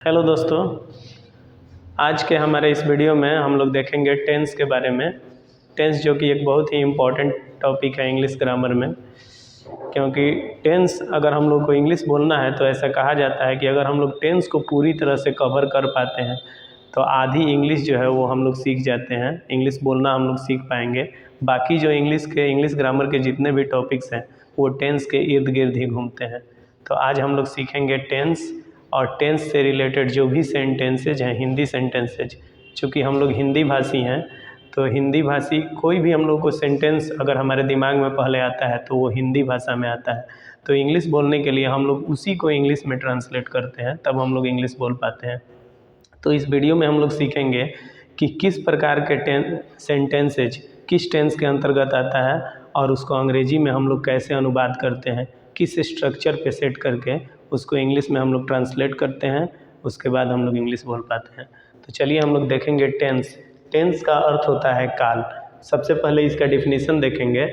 Hello दोस्तों, आज के हमारे इस वीडियो में हम लोग देखेंगे टेंस के बारे में। टेंस जो कि एक बहुत ही इम्पॉर्टेंट टॉपिक है इंग्लिश ग्रामर में, क्योंकि टेंस अगर हम लोग को इंग्लिश बोलना है तो ऐसा कहा जाता है कि अगर हम लोग टेंस को पूरी तरह से कवर कर पाते हैं तो आधी इंग्लिश जो है वो हम लोग सीख जाते हैं, इंग्लिश बोलना हम लोग सीख पाएंगे। बाकी जो इंग्लिश ग्रामर के जितने भी टॉपिक्स हैं वो टेंस के इर्द गिर्द ही घूमते हैं। तो आज हम लोग सीखेंगे टेंस और टेंस से रिलेटेड जो भी सेंटेंसेज हैं, हिंदी सेंटेंसेज। चूँकि हम लोग हिंदी भाषी हैं तो हिंदी भाषी कोई भी हम लोग को सेंटेंस अगर हमारे दिमाग में पहले आता है तो वो हिंदी भाषा में आता है। तो इंग्लिश बोलने के लिए हम लोग उसी को इंग्लिश में ट्रांसलेट करते हैं, तब हम लोग इंग्लिश बोल पाते हैं। तो इस वीडियो में हम लोग सीखेंगे कि किस प्रकार के सेंटेंसेज किस टेंस के अंतर्गत आता है और उसको अंग्रेजी में हम लोग कैसे अनुवाद करते हैं, किस स्ट्रक्चर पे सेट करके उसको इंग्लिश में हम लोग ट्रांसलेट करते हैं, उसके बाद हम लोग इंग्लिश बोल पाते हैं। तो चलिए हम लोग देखेंगे टेंस। टेंस का अर्थ होता है काल। सबसे पहले इसका डिफिनीसन देखेंगे।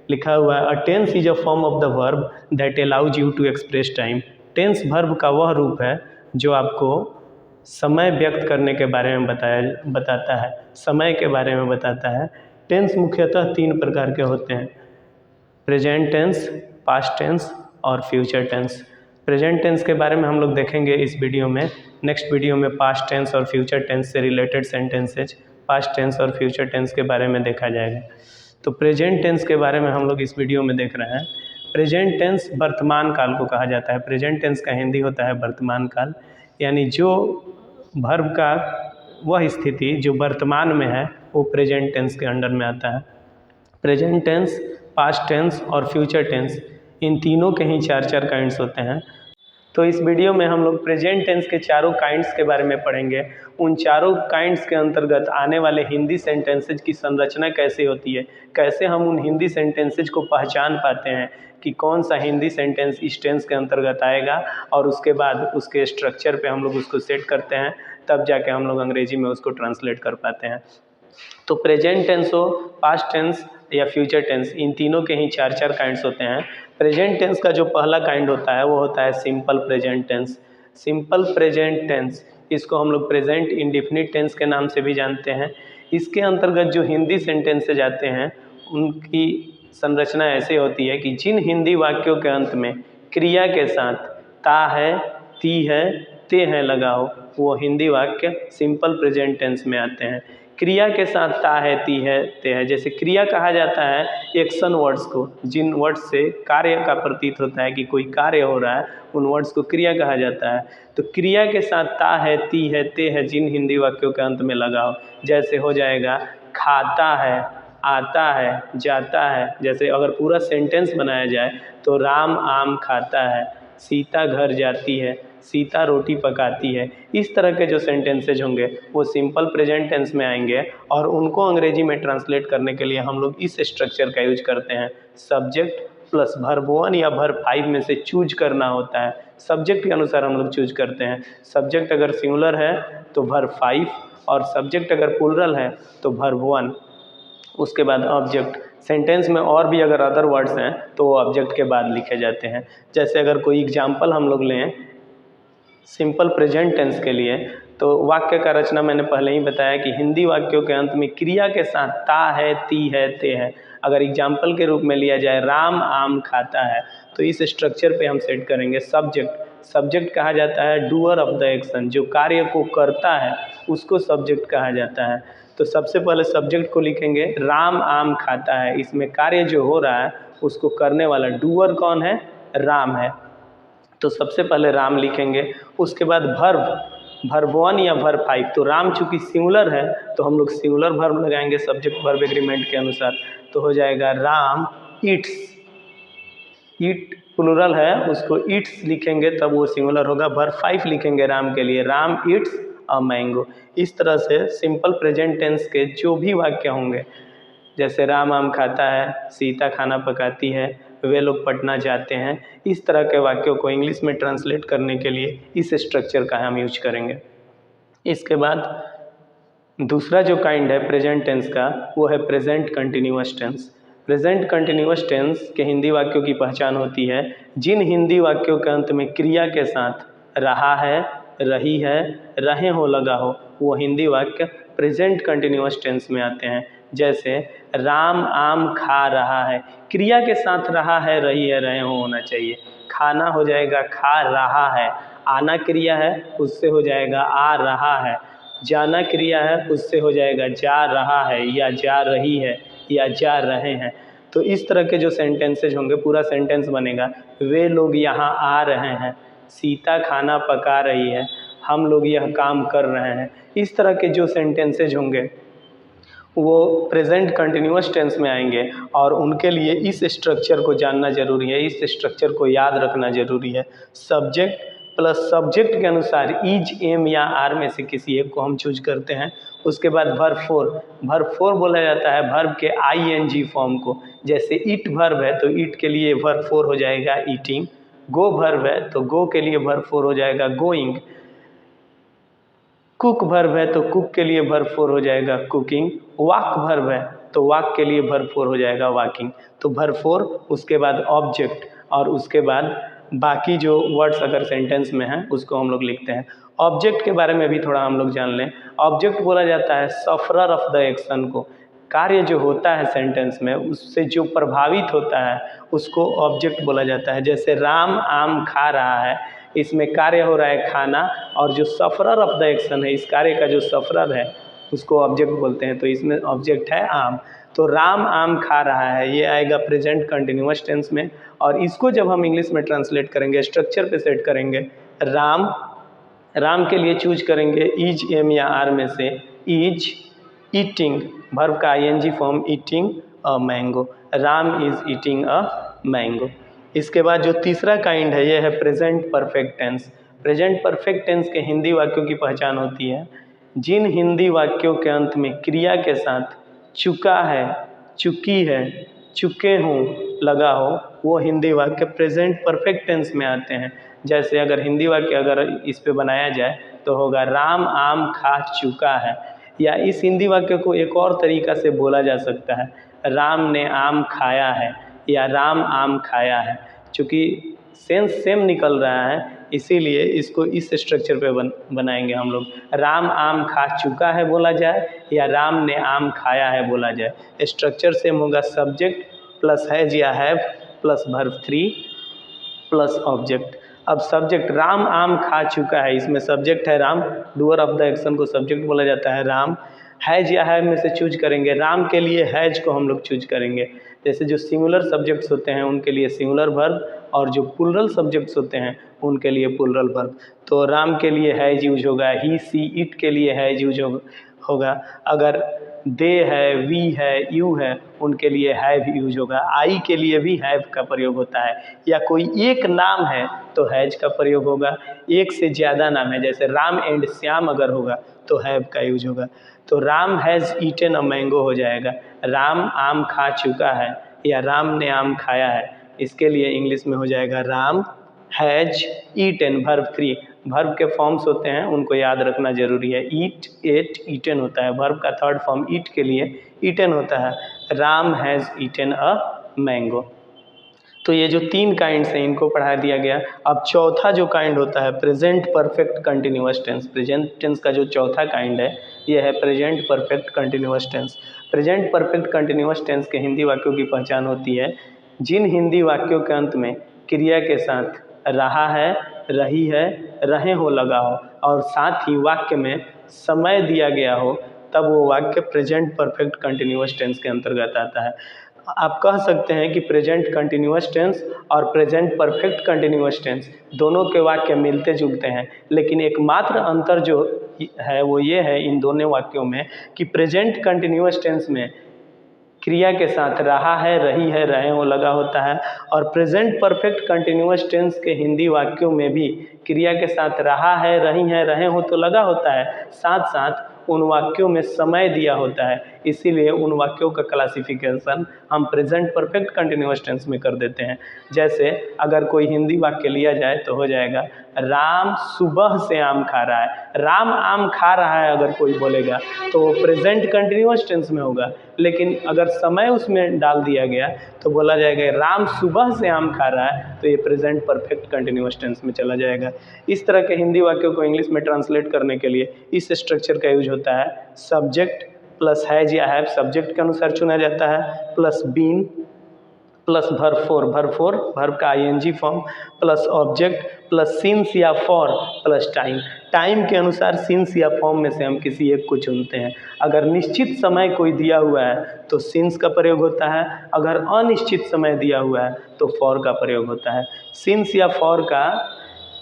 लिखा हुआ है, a tense is a form of the verb that allows you to express time. Tense verb का वह रूप है जो आपको समय व्यक्त करने के बारे में बताता है, समय के बारे में बताता है। टेंस मुख्यतः 3 प्रकार के होते हैं: प्रेजेंट टेंस, पास्ट टेंस और फ्यूचर टेंस। प्रेजेंट टेंस के बारे में हम लोग देखेंगे इस वीडियो में। नेक्स्ट वीडियो में पास्ट टेंस और फ्यूचर टेंस से रिलेटेड सेंटेंसेज, पास्ट टेंस और फ्यूचर टेंस के बारे में देखा जाएगा। तो प्रेजेंट टेंस के बारे में हम लोग इस वीडियो में देख रहे हैं। प्रेजेंट टेंस वर्तमान काल को कहा जाता है। प्रेजेंट टेंस का हिंदी होता है वर्तमान काल, यानी जो वर्ब का वह स्थिति जो वर्तमान में है वो प्रेजेंट टेंस के अंडर में आता है। प्रेजेंट टेंस, पास्ट टेंस और फ्यूचर टेंस, इन तीनों के ही 4 काइंड्स होते हैं। तो इस वीडियो में हम लोग प्रेजेंट टेंस के चारों काइंड्स के बारे में पढ़ेंगे। उन चारों काइंड्स के अंतर्गत आने वाले हिंदी सेंटेंसेज की संरचना कैसे होती है, कैसे हम उन हिंदी सेंटेंसेज को पहचान पाते हैं कि कौन सा हिंदी सेंटेंस इस टेंस के अंतर्गत आएगा, और उसके बाद उसके स्ट्रक्चर पे हम लोग उसको सेट करते हैं, तब जाके हम लोग अंग्रेजी में उसको ट्रांसलेट कर पाते हैं। तो प्रेजेंट टेंस हो, पास्ट टेंस या फ्यूचर टेंस, इन तीनों के ही 4 काइंड्स होते हैं। प्रेजेंट टेंस का जो पहला काइंड होता है वो होता है simple present tense. Simple present tense, इसको हम लोग प्रेजेंट इंडेफिनिट टेंस के नाम से भी जानते हैं। इसके अंतर्गत जो हिंदी सेंटेंसेज आते हैं उनकी संरचना ऐसे होती है कि जिन हिंदी वाक्यों के अंत में क्रिया के साथ ता है, ती है, ते है लगा हो, वो हिंदी वाक्य सिंपल प्रेजेंट टेंस में आते हैं। क्रिया के साथ ता है, ती है, ते है, जैसे क्रिया कहा जाता है एक्शन वर्ड्स को, जिन वर्ड्स से कार्य का प्रतीत होता है कि कोई कार्य हो रहा है, उन वर्ड्स को क्रिया कहा जाता है। तो क्रिया के साथ ता है, ती है, ते है जिन हिंदी वाक्यों के अंत में लगाओ, जैसे हो जाएगा खाता है, आता है, जाता है। जैसे अगर पूरा सेंटेंस बनाया जाए तो राम आम खाता है, सीता घर जाती है, सीता रोटी पकाती है। इस तरह के जो सेंटेंसेज होंगे वो सिंपल प्रेजेंट टेंस में आएंगे, और उनको अंग्रेजी में ट्रांसलेट करने के लिए हम लोग इस स्ट्रक्चर का यूज करते हैं। सब्जेक्ट प्लस वर्ब 1 या वर्ब 5 में से चूज करना होता है। सब्जेक्ट के अनुसार हम लोग चूज करते हैं। सब्जेक्ट अगर सिंगुलर है तो वर्ब 5, और सब्जेक्ट अगर प्लूरल है तो वर्ब 1, उसके बाद ऑब्जेक्ट। सेंटेंस में और भी अगर अदर वर्ड्स हैं तो वो ऑब्जेक्ट के बाद लिखे जाते हैं। जैसे अगर कोई एग्जाम्पल हम लोग लें सिंपल प्रेजेंट टेंस के लिए, तो वाक्य का रचना मैंने पहले ही बताया कि हिंदी वाक्यों के अंत में क्रिया के साथ ता है, ती है, ते है। अगर एग्जाम्पल के रूप में लिया जाए राम आम खाता है, तो इस स्ट्रक्चर पे हम सेट करेंगे सब्जेक्ट। सब्जेक्ट कहा जाता है डूअर ऑफ द एक्शन, जो कार्य को करता है उसको सब्जेक्ट कहा जाता है। तो सबसे पहले सब्जेक्ट को लिखेंगे राम आम खाता है, इसमें कार्य जो हो रहा है उसको करने वाला डूअर कौन है, राम है। तो सबसे पहले राम लिखेंगे। उसके बाद वर्ब 1 या वर्ब 5, तो राम चूँकि सिंगुलर है तो हम लोग सिंगुलर वर्ब लगाएंगे सब्जेक्ट वर्ब एग्रीमेंट के अनुसार। तो हो जाएगा राम ईट्स, ईट प्लूरल है उसको ईट्स लिखेंगे तब वो सिंगुलर होगा। वर्ब 5 लिखेंगे राम के लिए, राम ईट्स अ मैंगो। इस तरह से सिंपल प्रेजेंट टेंस के जो भी वाक्य होंगे, जैसे राम आम खाता है, सीता खाना पकाती है, वे लोग पटना जाते हैं, इस तरह के वाक्यों को इंग्लिश में ट्रांसलेट करने के लिए इस स्ट्रक्चर का हम यूज करेंगे। इसके बाद दूसरा जो काइंड है प्रेजेंट टेंस का वो है present continuous tense. Present continuous tense के हिंदी वाक्यों की पहचान होती है जिन हिंदी वाक्यों के अंत में क्रिया के साथ रहा है, रही है, रहे हो, लगा हो, वो हिंदी वाक्य प्रेजेंट कंटिन्यूअस टेंस में आते हैं। जैसे राम आम खा रहा है, क्रिया के साथ रहा है, रही है, रहे हो होना चाहिए। खाना हो जाएगा खा रहा है, आना क्रिया है उससे हो जाएगा आ रहा है, जाना क्रिया है उससे हो जाएगा जा रहा है या जा रही है या जा रहे हैं। तो इस तरह के जो सेंटेंसेज होंगे, पूरा सेंटेंस बनेगा वे लोग यहाँ आ रहे हैं, सीता खाना पका रही है, हम लोग यह काम कर रहे हैं। इस तरह के जो सेंटेंसेज होंगे वो प्रेजेंट कंटिन्यूअस टेंस में आएंगे और उनके लिए इस स्ट्रक्चर को जानना जरूरी है, इस स्ट्रक्चर को याद रखना जरूरी है। सब्जेक्ट प्लस सब्जेक्ट के अनुसार इज, एम या आर में से किसी एक को हम चूज करते हैं। उसके बाद वर्ब फोर बोला जाता है वर्ब के आईएनजी फॉर्म को। जैसे इट वर्ब है तो इट के लिए वर्ब फोर हो जाएगा ईटिंग, गो वर्ब है तो गो के लिए वर्ब फोर हो जाएगा गोइंग, कुक वर्ब है तो कुक के लिए वर्ब फोर हो जाएगा कुकिंग, वॉक वर्ब है तो वॉक के लिए वर्ब फोर हो जाएगा वॉकिंग। तो वर्ब फोर, उसके बाद ऑब्जेक्ट और उसके बाद बाकी जो वर्ड्स अगर सेंटेंस में हैं उसको हम लोग लिखते हैं। ऑब्जेक्ट के बारे में भी थोड़ा हम लोग जान लें। ऑब्जेक्ट बोला जाता है सफरर ऑफ द एक्शन को, कार्य जो होता है सेंटेंस में उससे जो प्रभावित होता है उसको ऑब्जेक्ट बोला जाता है। जैसे राम आम खा रहा है, इसमें कार्य हो रहा है खाना और जो सफरर ऑफ द एक्शन है, इस कार्य का जो सफरर है उसको ऑब्जेक्ट बोलते हैं। तो इसमें ऑब्जेक्ट है आम। तो राम आम खा रहा है, ये आएगा प्रेजेंट कंटिन्यूअस टेंस में। और इसको जब हम इंग्लिश में ट्रांसलेट करेंगे, स्ट्रक्चर पे सेट करेंगे, राम के लिए चूज करेंगे इज, एम या आर में से इज ईटिंग, वर्ब का ING form eating a mango, Ram is eating a mango. इसके बाद जो तीसरा काइंड है ये है present perfect tense. Present perfect tense के हिंदी वाक्यों की पहचान होती है जिन हिंदी वाक्यों के अंत में क्रिया के साथ चुका है, चुकी है, चुके हों लगा हो, वो हिंदी वाक्य प्रेजेंट परफेक्ट टेंस में आते हैं। जैसे अगर हिंदी वाक्य अगर इस पे बनाया जाए तो होगा राम आम खा चुका है। या इस हिंदी वाक्य को एक और तरीका से बोला जा सकता है, राम ने आम खाया है या राम आम खाया है। चूँकि सेंस सेम निकल रहा है इसीलिए इसको इस स्ट्रक्चर पे बनाएंगे हम लोग। राम आम खा चुका है बोला जाए या राम ने आम खाया है बोला जाए। स्ट्रक्चर सेम होगा, सब्जेक्ट प्लस हैज या have plus verb 3 plus object. अब सब्जेक्ट राम आम खा चुका है, इसमें सब्जेक्ट है Ram, doer of the action को सब्जेक्ट बोला जाता है राम। हैज या हैव में से चूज करेंगे, राम के लिए हैज को हम लोग चूज करेंगे। जैसे जो सिंगुलर सब्जेक्ट्स होते हैं उनके लिए सिंगुलर वर्ब और जो प्लूरल सब्जेक्ट्स होते हैं उनके लिए प्लूरल वर्ब। तो राम के लिए हैज यूज होगा, ही सी इट के लिए हैज यूज होगा। अगर दे है, वी है, यू है, उनके लिए हैव यूज होगा। आई के लिए भी हैव का प्रयोग होता है। या कोई एक नाम है तो हैज का प्रयोग होगा। एक से ज़्यादा नाम है जैसे राम एंड श्याम अगर होगा तो हैव का यूज होगा। तो Ram has eaten a mango हो जाएगा, राम आम खा चुका है या राम ने आम खाया है। इसके लिए इंग्लिश में हो जाएगा Ram has eaten, verb 3। Verb के फॉर्म्स होते हैं उनको याद रखना जरूरी है। ईट, एट, ईटन होता है। वर्ब का थर्ड फॉर्म ईट के लिए ईटन होता है। Ram has eaten a mango. तो ये जो 3 काइंड्स हैं इनको पढ़ा दिया गया। अब चौथा जो काइंड होता है present perfect continuous tense. Present tense का जो चौथा काइंड है ये है present perfect continuous tense. Present perfect continuous tense के हिंदी वाक्यों की पहचान होती है जिन हिंदी वाक्यों के अंत में क्रिया के साथ रहा है, रही है, रहे हो लगा हो और साथ ही वाक्य में समय दिया गया हो, तब वो वाक्य प्रेजेंट परफेक्ट कंटिन्यूअस टेंस के अंतर्गत आता है। आप कह सकते हैं कि प्रेजेंट कंटिन्यूअस टेंस और प्रेजेंट परफेक्ट कंटिन्यूअस टेंस दोनों के वाक्य मिलते जुलते हैं, लेकिन एकमात्र अंतर जो है वो ये है इन दोनों वाक्यों में कि प्रेजेंट कंटिन्यूअस टेंस में क्रिया के साथ रहा है, रही है, रहे हो लगा होता है और प्रेजेंट परफेक्ट कंटिन्यूअस टेंस के हिंदी वाक्यों में भी क्रिया के साथ रहा है, रही है, रहे हो तो लगा होता है, साथ साथ उन वाक्यों में समय दिया होता है, इसीलिए उन वाक्यों का क्लासिफिकेशन हम प्रेजेंट परफेक्ट कंटिन्यूअस टेंस में कर देते हैं। जैसे अगर कोई हिंदी वाक्य लिया जाए तो हो जाएगा राम सुबह से आम खा रहा है। राम आम खा रहा है अगर कोई बोलेगा तो वो प्रेजेंट कंटिन्यूअस टेंस में होगा, लेकिन अगर समय उसमें डाल दिया गया तो बोला जाएगा राम सुबह से आम खा रहा है, तो ये प्रेजेंट परफेक्ट कंटिन्यूअस टेंस में चला जाएगा। इस तरह के हिंदी वाक्यों को इंग्लिश में ट्रांसलेट करने के लिए इस स्ट्रक्चर का यूज होता है। सब्जेक्ट प्लस हैज या हैव सब्जेक्ट के अनुसार चुना जाता है, प्लस बीन प्लस वर्ब का ING form plus object plus since या फॉर प्लस टाइम। टाइम के अनुसार सिंस या फॉर्म में से हम किसी एक को चुनते हैं। अगर निश्चित समय कोई दिया हुआ है तो सिंस का प्रयोग होता है, अगर अनिश्चित समय दिया हुआ है तो फॉर का प्रयोग होता है। सिंस या फॉर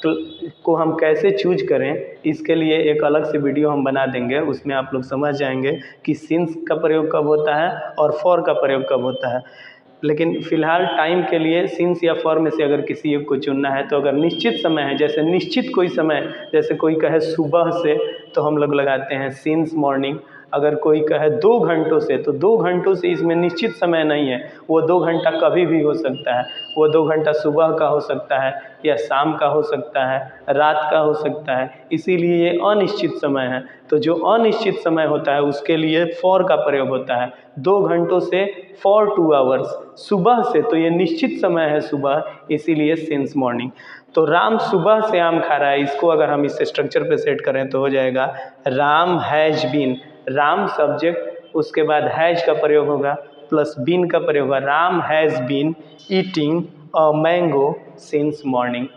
को हम कैसे चूज करें, इसके लिए एक अलग से वीडियो हम बना देंगे, उसमें आप लोग समझ जाएंगे कि सिंस का प्रयोग कब होता है और फॉर का प्रयोग कब होता है। लेकिन फ़िलहाल टाइम के लिए सिंस या फॉर में से अगर किसी एक को चुनना है तो अगर निश्चित समय है, जैसे निश्चित कोई समय, जैसे कोई कहे सुबह से तो हम लोग लगाते हैं सिंस मॉर्निंग। अगर कोई कहे 2 घंटों से तो 2 घंटों से इसमें निश्चित समय नहीं है, वो 2 घंटा कभी भी हो सकता है। वो 2 घंटा सुबह का हो सकता है या शाम का हो सकता है, रात का हो सकता है, इसीलिए ये अनिश्चित समय है। तो जो अनिश्चित समय होता है उसके लिए फॉर का प्रयोग होता है। 2 घंटों से फॉर 2 आवर्स, सुबह से तो ये निश्चित समय है सुबह, इसीलिए सिंस मॉर्निंग। तो राम सुबह से आम खा रहा है, इसको अगर हम इस स्ट्रक्चर पे सेट करें तो हो जाएगा Ram has been, Ram subject, उसके बाद हैज का प्रयोग होगा प्लस बीन का प्रयोग होगा, Ram has been eating a mango since morning.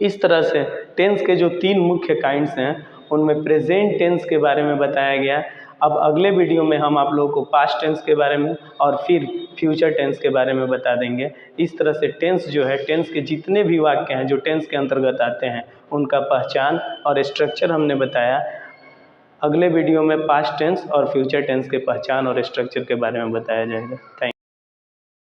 इस तरह से टेंस के जो 3 मुख्य काइंड्स हैं उनमें प्रेजेंट टेंस के बारे में बताया गया। अब अगले वीडियो में हम आप लोगों को पास्ट टेंस के बारे में और फिर फ्यूचर टेंस के बारे में बता देंगे। इस तरह से टेंस जो है, टेंस के जितने भी वाक्य हैं जो टेंस के अंतर्गत आते हैं उनका पहचान और स्ट्रक्चर हमने बताया। अगले वीडियो में पास्ट टेंस और फ्यूचर टेंस के पहचान और स्ट्रक्चर के बारे में बताया जाएगा। Thank you.